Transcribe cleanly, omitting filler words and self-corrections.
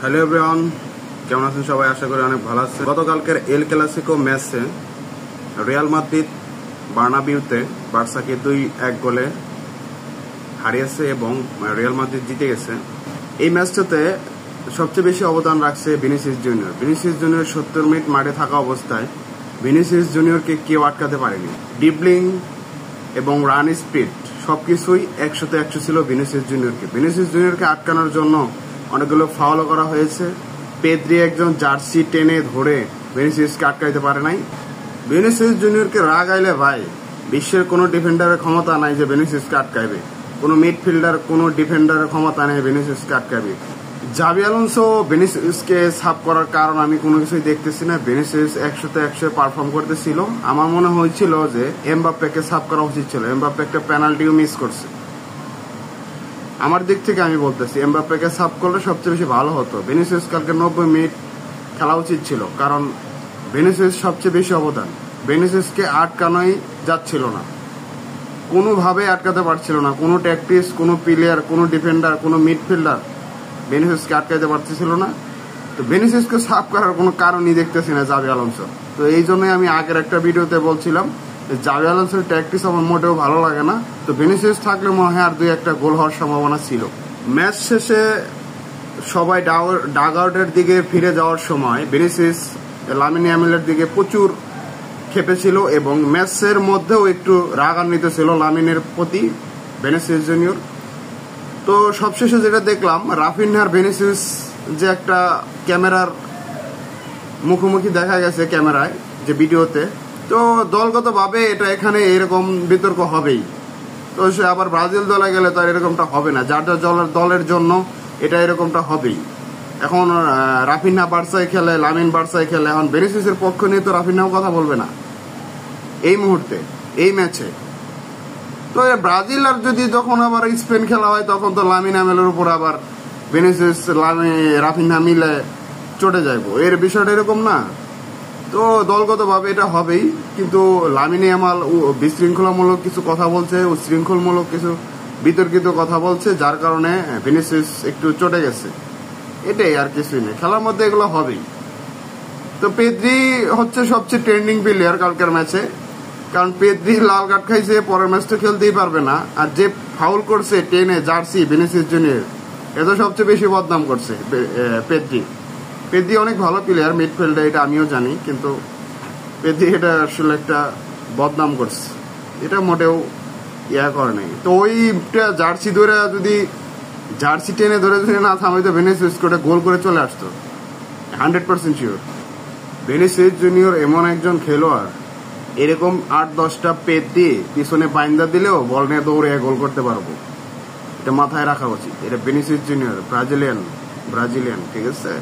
Hello everyone, কেমন আছেন সবাই? আশা করি অনেক ভালো আছেন। গতকালকের এল ক্লাসিকো ম্যাচে রিয়াল মাদ্রিদ বার্নাবিউতে বার্সাকে 2-1 গোলে হারিয়েছে এবং রিয়াল মাদ্রিদ জিতে গেছে। এই ম্যাচটাতে সবচেয়ে বেশি অবদান রাখছে Vinicius junior. Vinicius junior 70 minute মাঠে থাকা অবস্থায় ভিনিসিয়াস জুনিয়রকে কেউ আটকাতে পারেনি। ড্রিবলিং এবং রান স্পিড সবকিছুই 100তে 100 ছিল ভিনিসিয়াস জুনিয়রকে। ভিনিসিয়াস জুনিয়রকে আটকানোর জন্য অনেকগুলো ফাউলও করা হয়েছে। পেদ্রি একজন জার্সি টেনে ধরে ভিনিসিয়াসকে আটকাইতে পারে নাই। ভিনিসিয়াস জুনিয়রকে রাগ আইলে ভাই বিশ্বের কোনো ডিফেন্ডারের ক্ষমতা নাই যে ভিনিসিয়াসকে আটকাইবে। কোনো মিডফিল্ডার, কোনো ডিফেন্ডারের ক্ষমতা নেই ভিনিসিয়াসকে আটকাইবে। জাভি আলোনসো ভিনিসিয়াসকে সাফ করার কারণ আমি কোনো কিছুই দেখতেছি না। ভিনিসিয়াস 100তে 100 পারফর্ম করতেছিল। আমার মনে হয়েছিল যে এমবাপ্পেকে সাফ করা উচিত ছিল। এমবাপ্পে একটা পেনাল্টিও মিস করছে। আমার দিক থেকে আমি বলতেছি এমবাপ্পেকে সাফ করলে সবচেয়ে বেশি ভালো হতো। ভিনিসিয়াস কালকে 90 মিনিট খেলা উচিত ছিল, কারণ ভিনিসিয়াস সবচেয়ে বেশি অবদান। ভিনিসিয়াসকে আটকানোই যাচ্ছিল না, কোনোভাবে আটকাতে পারছিল না। কোনো ট্যাকটিস, কোনো প্লেয়ার, কোনো ডিফেন্ডার, কোনো মিডফিল্ডার ভিনিসিয়াসকে আটকাতে পারছিল না। তো ভিনিসিয়াসকে সাফ করার কোনো কারণই দেখতেছি না জাভি আলোনসো। তো এই জন্যই আমি আগের একটা ভিডিওতে বলছিলাম জাভি আলোনসোর ট্যাকটিস আমার মোটেও ভালো লাগে না। তো ভিনিসিয়াস থাকলে মনে হয় আর 2-1 গোল হওয়ার সম্ভাবনা ছিল। ম্যাচ শেষে সবাই ডাগ আউটের দিকে ফিরে যাওয়ার সময় ভিনিসিয়াস লামিন ইয়ামালের দিকে প্রচুর খেপেছিল এবং ম্যাচের মধ্যেও একটু রাগান্বিত ছিল লামিনের প্রতি ভিনিসিয়াস জুনিয়র। তো সবশেষে যেটা দেখলাম, রাফিনহার ভিনিসিয়াস যে একটা ক্যামেরার মুখোমুখি দেখা গেছে ক্যামেরায়, যে ভিডিওতে, তো দলগতভাবে এটা এখানে এরকম বিতর্ক হবেই। তো সে আবার ব্রাজিল দলে গেলে তো আর এরকমটা হবে না। যার যার দলের জন্য এটা এরকমটা হবেই। এখন রাফিনহা বার্সায় খেলে, লামিন বার্সায় খেলে, এখন ভিনিসিয়াসের পক্ষ নিয়ে তো রাফিনহাও কথা বলবে না এই মুহূর্তে, এই ম্যাচে। তো ব্রাজিল আর যদি যখন আবার স্পেন খেলা হয় তখন তো লামিন ইয়ামালের উপর আবার ভিনিসিয়াস রাফিনহা মিলে চটে যাইবো। এর বিষয়টা এরকম না। তো দলগতভাবে এটা হবেই, কিন্তু লামিন ইয়ামাল বিশৃঙ্খলামূলক কিছু কথা বলছে, উচ্ছৃঙ্খলমূলক কিছু বিতর্কিত কথা বলছে, যার কারণে ভিনিসিয়াস একটু চটে গেছে। এটাই, আর কিছুই নেই। খেলার মধ্যে এগুলো হবেই। তো পেদ্রি হচ্ছে সবচেয়ে ট্রেন্ডিং প্লেয়ার কালকের ম্যাচে, কারণ পেদ্রি লাল কার্ড খাইছে, পরের ম্যাচ তো খেলতেই পারবে না। আর যে ফাউল করছে টেনে জার্সি ভিনিসিয়াস জুনিয়র, এত সবচেয়ে বেশি বদনাম করছে পেদ্রি অনেক ভালো প্লেয়ার মিডফিল্ডে, এটা আমিও জানি, কিন্তু পেদ্রি এটা আসলে একটা বদনাম করছে, এটা মোটেও করে নাই। তো ওইটা জার্সি ধরে, যদি জার্সি টেনে ধরে না থামাইতো ভিনিসিয়াস করে গোল করে চলে আসতো 100% শিওর। ভিনিসিয়াস জুনিয়র এমন একজন খেলোয়াড়, এরকম 8-10টা পেট দিয়ে পিছনে বাইন্দা দিলেও বল নিয়ে দৌড়ে গোল করতে পারবো। এটা মাথায় রাখা উচিত। এটা ভিনিসিয়াস জুনিয়র ব্রাজিলিয়ান, ঠিক আছে।